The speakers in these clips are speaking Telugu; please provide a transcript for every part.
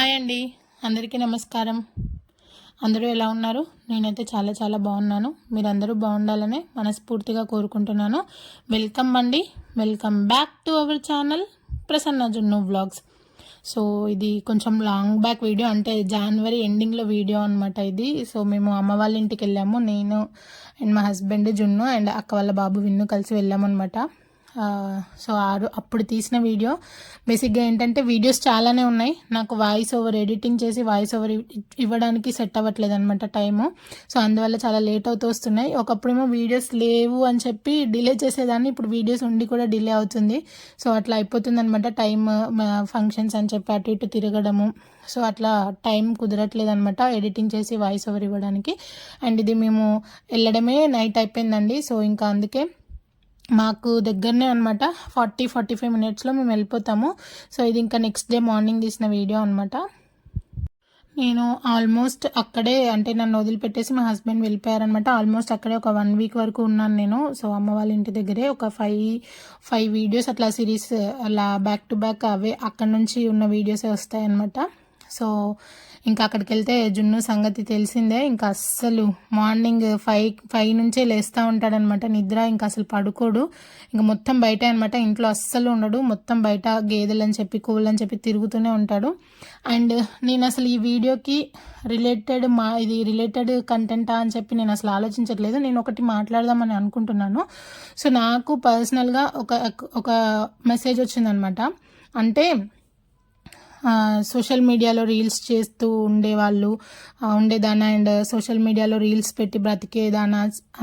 హాయ్ అండి, అందరికీ నమస్కారం. అందరూ ఎలా ఉన్నారు? నేనైతే చాలా చాలా బాగున్నాను. మీరందరూ బాగుండాలని మనస్ఫూర్తిగా కోరుకుంటున్నాను. వెల్కమ్ అండి, welcome back to our channel Prasanna జున్ను వ్లాగ్స్. సో ఇది కొంచెం లాంగ్ బ్యాక్ వీడియో, అంటే జనవరి ఎండింగ్లో వీడియో అనమాట ఇది. సో మేము అమ్మ వాళ్ళ ఇంటికి వెళ్ళాము, నేను అండ్ మా హస్బెండ్ జున్ను అండ్ అక్క వాళ్ళ బాబు విన్ను కలిసి వెళ్ళాము అనమాట. సో అప్పుడు తీసిన వీడియో. బేసిక్గా ఏంటంటే వీడియోస్ చాలానే ఉన్నాయి, నాకు వాయిస్ ఓవర్ ఎడిటింగ్ చేసి వాయిస్ ఓవర్ ఇవ్వడానికి సెట్ అవ్వట్లేదు అనమాట టైము. సో అందువల్ల చాలా లేట్ అవుతూ వస్తున్నాయి. ఒకప్పుడేమో వీడియోస్ లేవు అని చెప్పి డిలే చేసేదాన్ని, ఇప్పుడు వీడియోస్ ఉండి కూడా డిలే అవుతుంది. సో అట్లా అయిపోతుంది అనమాట టైం. ఫంక్షన్స్ అని చెప్పి అటు ఇటు తిరగడము, సో అట్లా టైం కుదరట్లేదు అనమాట ఎడిటింగ్ చేసి వాయిస్ ఓవర్ ఇవ్వడానికి. అండ్ ఇది మేము వెళ్ళడమే నైట్ అయిపోయిందండి. సో ఇంకా అందుకే మాకు దగ్గరనే అనమాట, 40-45 మినిట్స్లో మేము వెళ్ళిపోతాము. సో ఇది ఇంకా నెక్స్ట్ డే మార్నింగ్ తీసిన వీడియో అనమాట. నేను ఆల్మోస్ట్ అక్కడే, అంటే నన్ను వదిలిపెట్టేసి మా హస్బెండ్ వెళ్ళిపోయారనమాట. ఆల్మోస్ట్ అక్కడే ఒక 1 వీక్ వరకు ఉన్నాను నేను. సో అమ్మ వాళ్ళ ఇంటి దగ్గరే ఒక 5 వీడియోస్ అట్లా సిరీస్ అలా బ్యాక్ టు బ్యాక్ అవే అక్కడ నుంచి ఉన్న వీడియోసే వస్తాయన్నమాట. సో ఇంకా అక్కడికి వెళ్తే జున్ను సంగతి తెలిసిందే, ఇంకా అస్సలు మార్నింగ్ 5 నుంచే లేస్తూ ఉంటాడనమాట. నిద్ర ఇంకా అసలు పడుకోడు, ఇంకా మొత్తం బయట అనమాట, ఇంట్లో అస్సలు ఉండడు. మొత్తం బయట గేదెలని చెప్పి కోళ్ళని చెప్పి తిరుగుతూనే ఉంటాడు. అండ్ నేను అసలు ఈ వీడియోకి ఇది రిలేటెడ్ కంటెంటా అని చెప్పి నేను అసలు ఆలోచించట్లేదు. నేను ఒకటి మాట్లాడదామని అనుకుంటున్నాను. సో నాకు పర్సనల్గా ఒక మెసేజ్ వచ్చిందనమాట. అంటే సోషల్ మీడియాలో రీల్స్ చేస్తూ ఉండేదానా అండ్ సోషల్ మీడియాలో రీల్స్ పెట్టి బ్రతికేదానా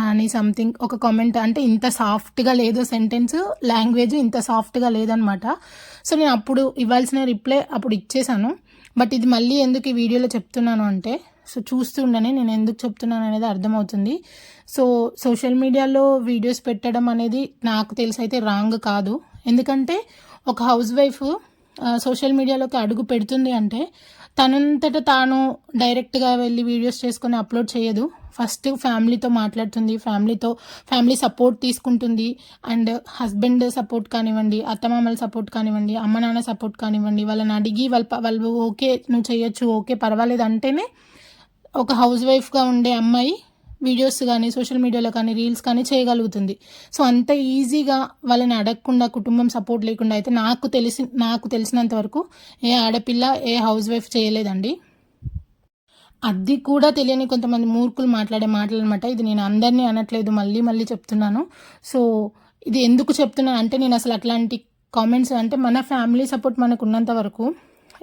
అని సంథింగ్ ఒక కామెంట్. అంటే ఇంత సాఫ్ట్గా లేదు సెంటెన్స్, లాంగ్వేజ్ ఇంత సాఫ్ట్గా లేదనమాట. సో నేను అప్పుడు ఇవ్వాల్సిన రిప్లై అప్పుడు ఇచ్చేసాను. బట్ ఇది మళ్ళీ ఎందుకు ఈ వీడియోలో చెప్తున్నాను అంటే, సో చూస్తుండనే నేను ఎందుకు చెప్తున్నాను అనేది అర్థమవుతుంది. సో సోషల్ మీడియాలో వీడియోస్ పెట్టడం అనేది నాకు తెలిసి అయితే రాంగ్ కాదు. ఎందుకంటే ఒక హౌస్ వైఫ్ సోషల్ మీడియాలోకి అడుగు పెడుతుంది అంటే తనంతట తాను డైరెక్ట్గా వెళ్ళి వీడియోస్ చేసుకొని అప్లోడ్ చేయదు. ఫస్ట్ ఫ్యామిలీతో మాట్లాడుతుంది, ఫ్యామిలీ సపోర్ట్ తీసుకుంటుంది. అండ్ హస్బెండ్ సపోర్ట్ కానివ్వండి, అత్తమామల సపోర్ట్ కానివ్వండి, అమ్మ నాన్న సపోర్ట్ కానివ్వండి, వాళ్ళని అడిగి వాళ్ళు ఓకే నువ్వు చేయొచ్చు, ఓకే పర్వాలేదు అంటేనే ఒక హౌస్ వైఫ్గా ఉండే అమ్మాయి వీడియోస్ కానీ సోషల్ మీడియాలో కానీ రీల్స్ కానీ చేయగలుగుతుంది. సో అంత ఈజీగా వాళ్ళని అడగకుండా, కుటుంబం సపోర్ట్ లేకుండా అయితే నాకు తెలిసినంత వరకు ఏ ఆడపిల్ల ఏ హౌస్ వైఫ్ చేయలేదండి. అది కూడా తెలియని కొంతమంది మూర్ఖులు మాట్లాడే మాటలు అనమాట. ఇది నేను అందరినీ అనట్లేదు, మళ్ళీ చెప్తున్నాను. సో ఇది ఎందుకు చెప్తున్నాను అంటే, నేను అసలు అట్లాంటి కామెంట్స్, అంటే మన ఫ్యామిలీ సపోర్ట్ మనకు ఉన్నంత వరకు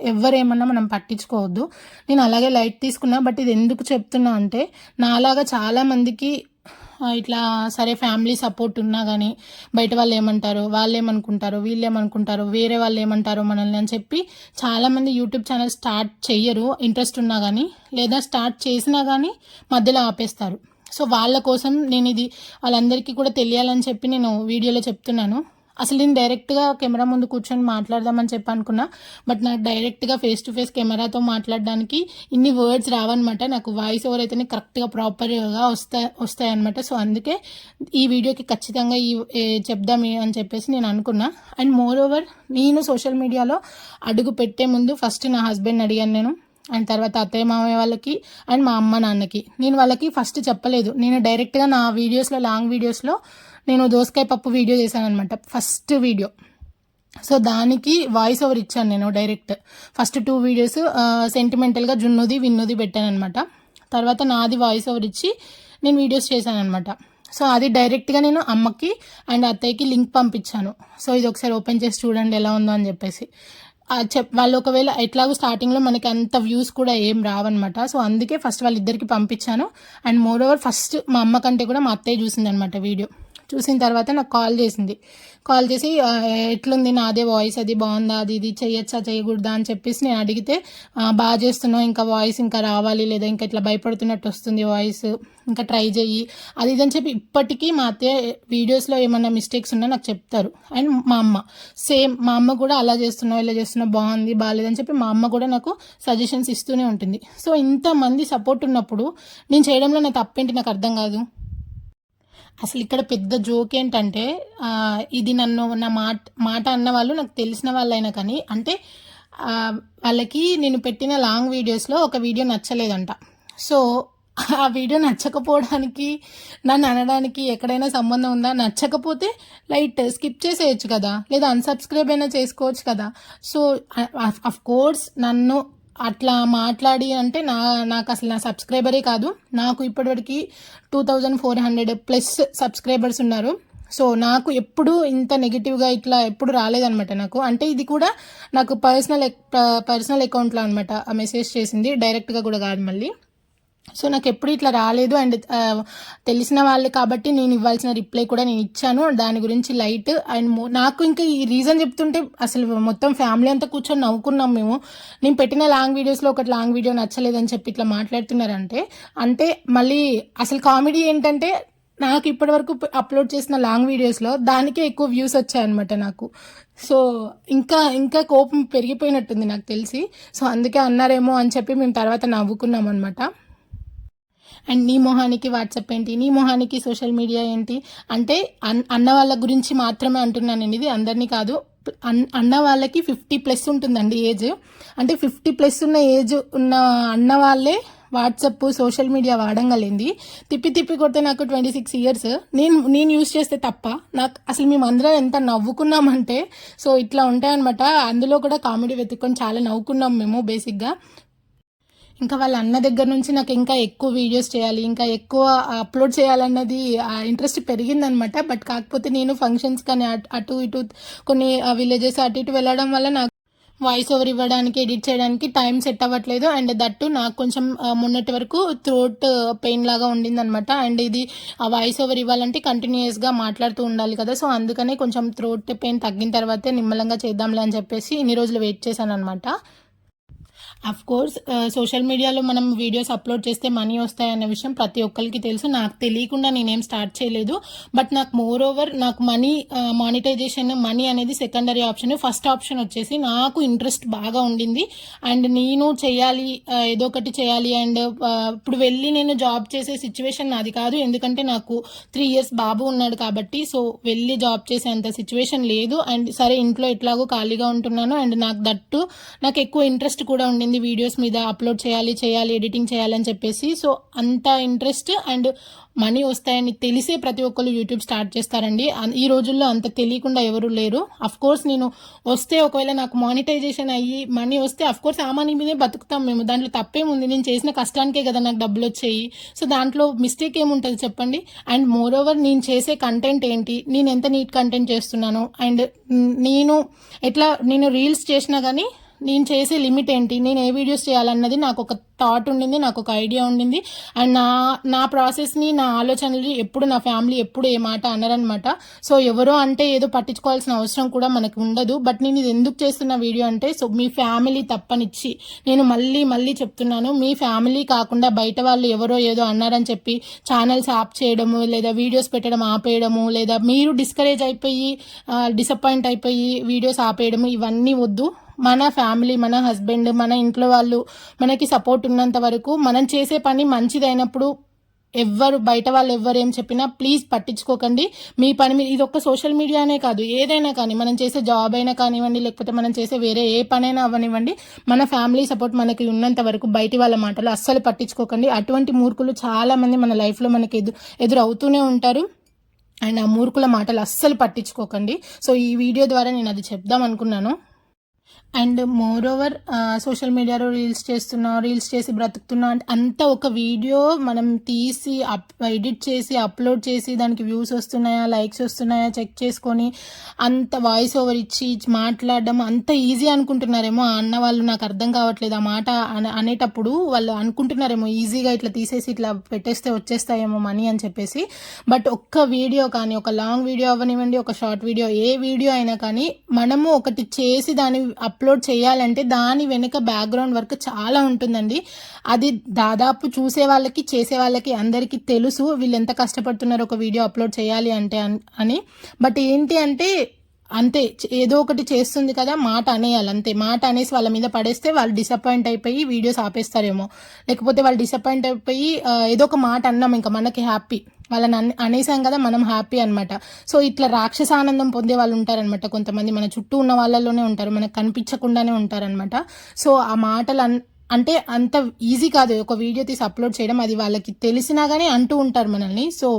ఎవరేమన్నా మనం పట్టించుకోవద్దు. నేను అలాగే లైట్ తీసుకున్నా. బట్ ఇది ఎందుకు చెప్తున్నా అంటే, నాలాగా చాలామందికి ఇట్లా సరే ఫ్యామిలీ సపోర్ట్ ఉన్నా కానీ బయట వాళ్ళు ఏమంటారు, వాళ్ళు ఏమనుకుంటారు, వీళ్ళు ఏమనుకుంటారు, వేరే వాళ్ళు ఏమంటారు మనల్ని అని చెప్పి చాలామంది యూట్యూబ్ ఛానల్ స్టార్ట్ చెయ్యరు, ఇంట్రెస్ట్ ఉన్నా కానీ, లేదా స్టార్ట్ చేసినా కానీ మధ్యలో ఆపేస్తారు. సో వాళ్ళ కోసం నేను ఇది వాళ్ళందరికీ కూడా తెలియాలని చెప్పి నేను వీడియోలో చెప్తున్నాను. అసలు నేను డైరెక్ట్గా కెమెరా ముందు కూర్చొని మాట్లాడదామని చెప్పి అనుకున్నా. బట్ నాకు డైరెక్ట్గా ఫేస్ టు ఫేస్ కెమెరాతో మాట్లాడడానికి ఇన్ని వర్డ్స్ రావన్నమాట. నాకు వాయిస్ ఓవర్ అయితేనే కరెక్ట్గా ప్రాపర్గా వస్తాయన్నమాట. సో అందుకే ఈ వీడియోకి ఖచ్చితంగా చెప్దాం అని చెప్పేసి నేను అనుకున్నా. అండ్ మోర్ ఓవర్, నేను సోషల్ మీడియాలో అడుగు పెట్టే ముందు ఫస్ట్ నా హస్బెండ్ని అడిగాను నేను. అండ్ తర్వాత అత్తయ్య మామయ్య వాళ్ళకి అండ్ మా అమ్మ నాన్నకి. నేను వాళ్ళకి ఫస్ట్ చెప్పలేదు. నేను డైరెక్ట్గా నా వీడియోస్లో, లాంగ్ వీడియోస్లో నేను దోసకాయ పప్పు వీడియో చేశాను అనమాట, ఫస్ట్ వీడియో. సో దానికి వాయిస్ ఓవర్ ఇచ్చాను నేను డైరెక్ట్. ఫస్ట్ 2 వీడియోస్ సెంటిమెంటల్గా జున్నుది విన్నుది పెట్టాను అనమాట. తర్వాత నాది వాయిస్ ఓవర్ ఇచ్చి నేను వీడియోస్ చేశాను అనమాట. సో అది డైరెక్ట్గా నేను అమ్మకి అండ్ అత్తయ్యకి లింక్ పంపించాను. సో ఇది ఒకసారి ఓపెన్ చేసి చూడండి ఎలా ఉందో అని చెప్పేసి. వాళ్ళు ఒకవేళ ఎట్లాగో స్టార్టింగ్లో మనకి అంత వ్యూస్ కూడా ఏం రావన్నమాట. సో అందుకే ఫస్ట్ వాళ్ళిద్దరికి పంపించాను. అండ్ మోర్ ఓవర్ ఫస్ట్ మా అమ్మ కంటే కూడా మా అత్తయ్య చూసింది అనమాట వీడియో. చూసిన తర్వాత నాకు కాల్ చేసి ఎట్లుంది నాదే వాయిస్, అది బాగుందా, అది ఇది చేయొచ్చా చేయకూడదా అని చెప్పేసి నేను అడిగితే, బాగా చేస్తున్నావు, ఇంకా వాయిస్ ఇంకా రావాలి, లేదా ఇంకా ఇట్లా భయపడుతున్నట్టు వస్తుంది వాయిస్, ఇంకా ట్రై చెయ్యి, అది ఇదని చెప్పి ఇప్పటికీ మా అత్తయ్య వీడియోస్లో ఏమన్నా మిస్టేక్స్ ఉన్నా నాకు చెప్తారు. అండ్ మా అమ్మ సేమ్, మా అమ్మ కూడా అలా చేస్తున్నావు ఇలా చేస్తున్నావు బాగుంది బాగాలేదని చెప్పి మా అమ్మ కూడా నాకు సజెషన్స్ ఇస్తూనే ఉంటుంది. సో ఇంతమంది సపోర్ట్ ఉన్నప్పుడు నేను చేయడంలో నా తప్పేంటి నాకు అర్థం కాదు. అసలు ఇక్కడ పెద్ద జోక్ ఏంటంటే, ఇది నన్ను నా మాట అన్న వాళ్ళు నాకు తెలిసిన వాళ్ళైనా కానీ, అంటే వాళ్ళకి నేను పెట్టిన లాంగ్ వీడియోస్లో ఒక వీడియో నచ్చలేదంట. సో ఆ వీడియో నచ్చకపోవడానికి నన్ను అనడానికి ఎక్కడైనా సంబంధం ఉందా? నచ్చకపోతే లైట్ స్కిప్ చేసేయచ్చు కదా, లేదా అన్సబ్స్క్రైబ్ అయినా చేసుకోవచ్చు కదా. సో అఫ్ కోర్స్ నన్ను అట్లా మాట్లాడి అంటే నాకు అసలు నా సబ్స్క్రైబరే కాదు, నాకు ఇప్పటివరకు 2400+ సబ్స్క్రైబర్స్ ఉన్నారు. సో నాకు ఎప్పుడు ఇంత నెగిటివ్గా ఇట్లా ఎప్పుడు రాలేదనమాట నాకు. అంటే ఇది కూడా నాకు పర్సనల్ అకౌంట్లో అనమాట మెసేజ్ చేసింది, డైరెక్ట్గా కూడా కాదు మళ్ళీ. సో నాకు ఎప్పుడు ఇట్లా రాలేదు. అండ్ తెలిసిన వాళ్ళు కాబట్టి నేను ఇవ్వాల్సిన రిప్లై కూడా నేను ఇచ్చాను, దాని గురించి లైట్. అండ్ నాకు ఇంకా ఈ రీజన్ చెప్తుంటే అసలు మొత్తం ఫ్యామిలీ అంతా కూర్చొని నవ్వుకున్నాం మేము. నేను పెట్టిన లాంగ్ వీడియోస్లో ఒకటి లాంగ్ వీడియో నచ్చలేదని చెప్పి ఇట్లా మాట్లాడుతున్నారంటే, అంటే మళ్ళీ అసలు కామెడీ ఏంటంటే నాకు ఇప్పటివరకు అప్లోడ్ చేసిన లాంగ్ వీడియోస్లో దానికే ఎక్కువ వ్యూస్ వచ్చాయన్నమాట నాకు. సో ఇంకా కోపం పెరిగిపోయినట్టుంది నాకు తెలిసి. సో అందుకే అన్నారేమో అని చెప్పి మేము తర్వాత నవ్వుకున్నాం అనమాట. అండ్ నీ మొహానికి వాట్సాప్ ఏంటి, నీ మొహానికి సోషల్ మీడియా ఏంటి అంటే అన్న వాళ్ళ గురించి మాత్రమే అంటున్నానండి, ఇది అందరినీ కాదు. అన్న వాళ్ళకి 50+ ఉంటుందండి ఏజ్. అంటే 50+ ఉన్న ఏజ్ ఉన్న అన్న వాళ్ళే వాట్సాప్ సోషల్ మీడియా వాడంగలింది. తిప్పి కొడితే నాకు 26 ఇయర్స్. నేను యూజ్ చేస్తే తప్ప నాకు అసలు మేమందరం ఎంత నవ్వుకున్నామంటే, సో ఇట్లా ఉంటాయన్నమాట. అందులో కూడా కామెడీ వెతుక్కొని చాలా నవ్వుకున్నాం మేము బేసిక్గా. ఇంకా వాళ్ళ అన్న దగ్గర నుంచి నాకు ఇంకా ఎక్కువ వీడియోస్ చేయాలి, ఇంకా ఎక్కువ అప్లోడ్ చేయాలన్నది ఇంట్రెస్ట్ పెరిగిందనమాట. బట్ కాకపోతే నేను ఫంక్షన్స్ కానీ అటు ఇటు కొన్ని విలేజెస్ అటు ఇటు వెళ్ళడం వల్ల నాకు వాయిస్ ఓవర్ ఇవ్వడానికి, ఎడిట్ చేయడానికి టైం సెట్ అవ్వట్లేదు. అండ్ దట్టు నాకు కొంచెం మొన్నటి వరకు థ్రోట్ పెయిన్ లాగా ఉండిందనమాట. అండ్ ఇది ఆ వాయిస్ ఓవర్ ఇవ్వాలంటే కంటిన్యూస్గా మాట్లాడుతూ ఉండాలి కదా. సో అందుకనే కొంచెం థ్రోట్ పెయిన్ తగ్గిన తర్వాతే నిమ్మలంగా చేద్దాంలే అని చెప్పేసి ఇన్ని రోజులు వెయిట్ చేశాను అనమాట. అఫ్ కోర్స్ సోషల్ మీడియాలో మనం వీడియోస్ అప్లోడ్ చేస్తే మనీ వస్తాయన్న విషయం ప్రతి ఒక్కరికి తెలుసు. నాకు తెలియకుండా నేనేం స్టార్ట్ చేయలేదు. బట్ నాకు మోర్ ఓవర్ నాకు మనీ మానిటైజేషన్ మనీ అనేది సెకండరీ ఆప్షన్. ఫస్ట్ ఆప్షన్ వచ్చేసి నాకు ఇంట్రెస్ట్ బాగా ఉండింది అండ్ నేను చేయాలి, ఏదో ఒకటి చేయాలి. అండ్ ఇప్పుడు వెళ్ళి నేను జాబ్ చేసే సిచ్యువేషన్ నాది కాదు, ఎందుకంటే నాకు 3 years బాబు ఉన్నాడు కాబట్టి. సో వెళ్ళి జాబ్ చేసేంత సిచ్యువేషన్ లేదు. అండ్ సరే ఇంట్లో ఎట్లాగో ఖాళీగా ఉంటున్నాను. అండ్ నాకు ఎక్కువ ఇంట్రెస్ట్ కూడా ఉండింది వీడియోస్ మీద, అప్లోడ్ చేయాలి, ఎడిటింగ్ చేయాలని చెప్పేసి. సో అంత ఇంట్రెస్ట్ అండ్ మనీ వస్తాయని తెలిసే ప్రతి ఒక్కరు యూట్యూబ్ స్టార్ట్ చేస్తారండి. ఈ రోజుల్లో అంత తెలియకుండా ఎవరు లేరు. అఫ్ కోర్స్ నేను వస్తే ఒకవేళ నాకు మానిటైజేషన్ అయ్యి మనీ వస్తే అఫ్ కోర్స్ ఆ మనీ మీదే బతుకుతాం మేము, దాంట్లో తప్పేముంది. నేను చేసిన కష్టానికే కదా నాకు డబ్బులు వచ్చాయి. సో దాంట్లో మిస్టేక్ ఏముంటుంది చెప్పండి. అండ్ మోర్ ఓవర్ నేను చేసే కంటెంట్ ఏంటి, నేను ఎంత నీట్ కంటెంట్ చేస్తున్నాను, అండ్ నేను రీల్స్ చేసినా కానీ నేను చేసే లిమిట్ ఏంటి, నేను ఏ వీడియోస్ చేయాలన్నది నాకు ఒక థాట్ ఉండింది, నాకు ఒక ఐడియా ఉండింది. అండ్ నా ప్రాసెస్ని, నా ఆలోచనలు ఎప్పుడు నా ఫ్యామిలీ ఎప్పుడు ఏ మాట అనరనమాట. సో ఎవరో అంటే ఏదో పట్టించుకోవాల్సిన అవసరం కూడా మనకు ఉండదు. బట్ నేను ఇది ఎందుకు చేస్తున్న వీడియో అంటే, సో మీ ఫ్యామిలీ తప్పనిచ్చి నేను మళ్ళీ చెప్తున్నాను, మీ ఫ్యామిలీ కాకుండా బయట వాళ్ళు ఎవరో ఏదో అన్నారని చెప్పి ఛానల్స్ ఆప్ చేయడము, లేదా వీడియోస్ పెట్టడం ఆపేయడము, లేదా మీరు డిస్కరేజ్ అయిపోయి డిసప్పాయింట్ అయిపోయి వీడియోస్ ఆపేయడము, ఇవన్నీ వద్దు. మన ఫ్యామిలీ, మన హస్బెండ్, మన ఇంట్లో వాళ్ళు మనకి సపోర్ట్ ఉన్నంత వరకు మనం చేసే పని మంచిదైనప్పుడు బయట వాళ్ళు ఎవ్వరు ఏం చెప్పినా ప్లీజ్ పట్టించుకోకండి. మీ పని మీద, ఇది ఒక్క సోషల్ మీడియానే కాదు, ఏదైనా కానీ మనం చేసే జాబ్ అయినా కానివ్వండి, లేకపోతే మనం చేసే వేరే ఏ పనైనా అవ్వనివ్వండి, మన ఫ్యామిలీ సపోర్ట్ మనకి ఉన్నంత వరకు బయటి వాళ్ళ మాటలు అస్సలు పట్టించుకోకండి. అటువంటి మూర్ఖులు చాలా మంది మన లైఫ్లో మనకి ఎదురు అవుతూనే ఉంటారు. అండ్ ఆ మూర్ఖుల మాటలు అస్సలు పట్టించుకోకండి. సో ఈ వీడియో ద్వారా నేను అది చెప్దాం అనుకున్నాను. అండ్ మోర్ ఓవర్ సోషల్ మీడియాలో రీల్స్ చేసి బ్రతుకుతున్నా అంటే అంత ఒక వీడియో మనం తీసి ఎడిట్ చేసి అప్లోడ్ చేసి దానికి వ్యూస్ వస్తున్నాయా, లైక్స్ వస్తున్నాయా చెక్ చేసుకొని అంత వాయిస్ ఓవర్ ఇచ్చి మాట్లాడడం అంత ఈజీ అనుకుంటున్నారేమో అన్న వాళ్ళు. నాకు అర్థం కావట్లేదు ఆ మాట అనేటప్పుడు వాళ్ళు అనుకుంటున్నారేమో ఈజీగా ఇట్లా తీసేసి ఇట్లా పెట్టేస్తే వచ్చేస్తాయేమో మనీ అని చెప్పేసి. బట్ ఒక్క వీడియో కానీ, ఒక లాంగ్ వీడియో అవ్వనివ్వండి, ఒక షార్ట్ వీడియో, ఏ వీడియో అయినా కానీ మనము ఒకటి చేసి దాన్ని అప్లోడ్ చేయాలంటే దాని వెనుక బ్యాక్గ్రౌండ్ వర్క్ చాలా ఉంటుందండి. అది దాదాపు చూసే వాళ్ళకి, చేసే వాళ్ళకి అందరికీ తెలుసు వీళ్ళు ఎంత కష్టపడుతున్నారు ఒక వీడియో అప్లోడ్ చేయాలి అంటే అని. బట్ ఏంటి అంటే అంతే, ఏదో ఒకటి చేస్తుంది కదా మాట అనేయాలి అంతే. మాట అనేసి వాళ్ళ మీద పడేస్తే వాళ్ళు డిసప్పాయింట్ అయిపోయి వీడియోస్ ఆపేస్తారేమో, లేకపోతే వాళ్ళు డిసప్పాయింట్ అయిపోయి ఏదో ఒక మాట అన్నాం ఇంకా మనకి హ్యాపీ, వాళ్ళని అనేసాం కదా మనం హ్యాపీ అనమాట. సో ఇట్లా రాక్షస ఆనందం పొందే వాళ్ళు ఉంటారనమాట కొంతమంది, మన చుట్టూ ఉన్న వాళ్ళలోనే ఉంటారు, మనకు కనిపించకుండానే ఉంటారనమాట. సో ఆ మాటలు అంటే అంత ఈజీ కాదు ఒక వీడియో తీసి అప్లోడ్ చేయడం, అది వాళ్ళకి తెలిసినా కానీ అంటూ ఉంటారు మనల్ని. సో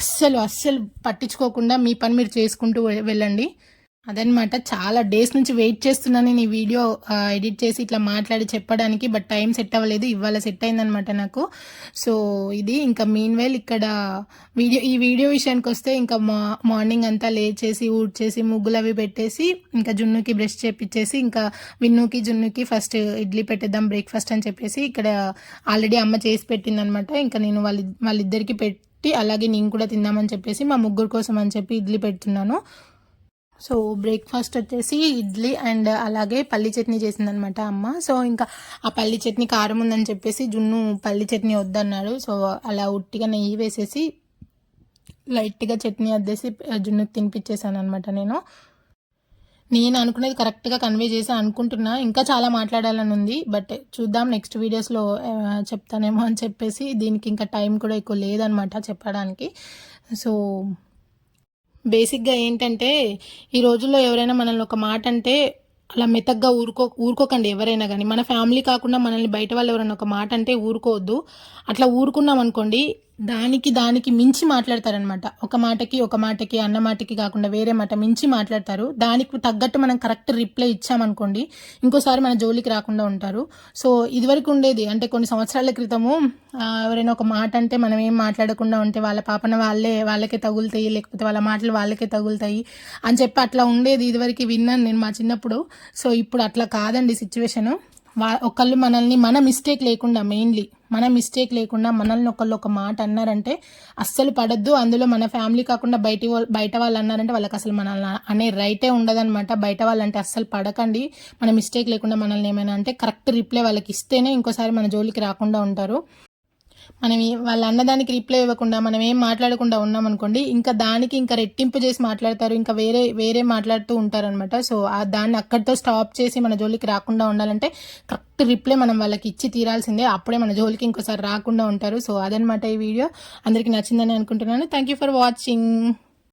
అస్సలు పట్టించుకోకుండా మీ పని మీరు చేసుకుంటూ వెళ్ళండి. అదనమాట, చాలా డేస్ నుంచి వెయిట్ చేస్తున్నాను నేను ఈ వీడియో ఎడిట్ చేసి ఇట్లా మాట్లాడి చెప్పడానికి, బట్ టైం సెట్ అవ్వలేదు. ఇవాళ సెట్ అయిందనమాట నాకు. సో ఇది ఇంకా మీన్వైల్ ఇక్కడ ఈ వీడియో విషయానికి వస్తే ఇంకా మార్నింగ్ అంతా లేచేసి ఊడ్చేసి ముగ్గులు అవి పెట్టేసి ఇంకా జున్నుకి బ్రష్ చేపించేసి ఇంకా జున్నుకి ఫస్ట్ ఇడ్లీ పెట్టేద్దాం బ్రేక్ఫాస్ట్ అని చెప్పేసి ఇక్కడ ఆల్రెడీ అమ్మ చేసి పెట్టిందనమాట. ఇంకా నేను వాళ్ళిద్దరికి పెట్టి అలాగే నేను కూడా తిందామని చెప్పేసి మా ముగ్గురు కోసం అని చెప్పి ఇడ్లీ పెడుతున్నాను. సో బ్రేక్ఫాస్ట్ వచ్చేసి ఇడ్లీ అండ్ అలాగే పల్లి చట్నీ చేసిందనమాట అమ్మ. సో ఇంకా ఆ పల్లి చట్నీ కారం ఉందని చెప్పేసి జున్ను పల్లి చట్నీ వద్దన్నాడు. సో అలా ఉట్టిగా నెయ్యి వేసేసి లైట్గా చట్నీ అద్దేసి జున్నుకి తినిపించేసాను అనమాట. నేను అనుకునేది కరెక్ట్గా కన్వే చేసి అనుకుంటున్నా, ఇంకా చాలా మాట్లాడాలని ఉంది, బట్ చూద్దాం నెక్స్ట్ వీడియోస్లో చెప్తానేమో అని చెప్పేసి. దీనికి ఇంకా టైం కూడా ఎక్కువ లేదనమాట చెప్పడానికి. సో బేసిక్గా ఏంటంటే ఈ రోజుల్లో ఎవరైనా మనల్ని ఒక మాట అంటే అలా మెత్తగ్గా ఊరుకోకండి ఎవరైనా కానీ. మన ఫ్యామిలీ కాకుండా మనల్ని బయట వాళ్ళు ఎవరైనా ఒక మాట అంటే ఊరుకోవద్దు. అట్లా ఊరుకున్నాం అనుకోండి దానికి మించి మాట్లాడతారనమాట. ఒక మాటకి అన్న మాటకి కాకుండా వేరే మాట మించి మాట్లాడతారు. దానికి తగ్గట్టు మనం కరెక్ట్ రిప్లై ఇచ్చామనుకోండి ఇంకోసారి మన జోలికి రాకుండా ఉంటారు. సో ఇదివరకు ఉండేది అంటే కొన్ని సంవత్సరాల క్రితము ఎవరైనా ఒక మాట అంటే మనం ఏం మాట్లాడకుండా ఉంటే వాళ్ళ పాపన వాళ్ళకే తగులుతాయి, లేకపోతే వాళ్ళ మాటలు వాళ్ళకే తగులుతాయి అని చెప్పి అట్లా ఉండేది. ఇదివరకు విన్నాను నేను మా చిన్నప్పుడు. సో ఇప్పుడు అట్లా కాదండి సిచ్యువేషను. ఒకళ్ళు మనల్ని మన మిస్టేక్ లేకుండా మనల్ని ఒకళ్ళు ఒక మాట అన్నారంటే అస్సలు పడద్దు. అందులో మన ఫ్యామిలీ కాకుండా బయట వాళ్ళు అన్నారంటే వాళ్ళకి అసలు మనల్ని అనే రైటే ఉండదన్నమాట. బయట వాళ్ళంటే అస్సలు పడకండి. మన మిస్టేక్ లేకుండా మనల్ని ఏమైనా అంటే కరెక్ట్ రిప్లై వాళ్ళకి ఇస్తేనే ఇంకోసారి మన జోలికి రాకుండా ఉంటారు. మనం వాళ్ళు అన్నదానికి రిప్లై ఇవ్వకుండా మనం ఏం మాట్లాడకుండా ఉన్నామనుకోండి ఇంకా రెట్టింపు చేసి మాట్లాడతారు, ఇంకా వేరే మాట్లాడుతూ ఉంటారనమాట. సో దాన్ని అక్కడితో స్టాప్ చేసి మన జోలికి రాకుండా ఉండాలంటే కరెక్ట్ రిప్లై మనం వాళ్ళకి ఇచ్చి తీరాల్సిందే. అప్పుడే మన జోలికి ఇంకోసారి రాకుండా ఉంటారు. సో అదనమాట ఈ వీడియో. అందరికీ నచ్చిందని అనుకుంటున్నాను. Thank you for watching.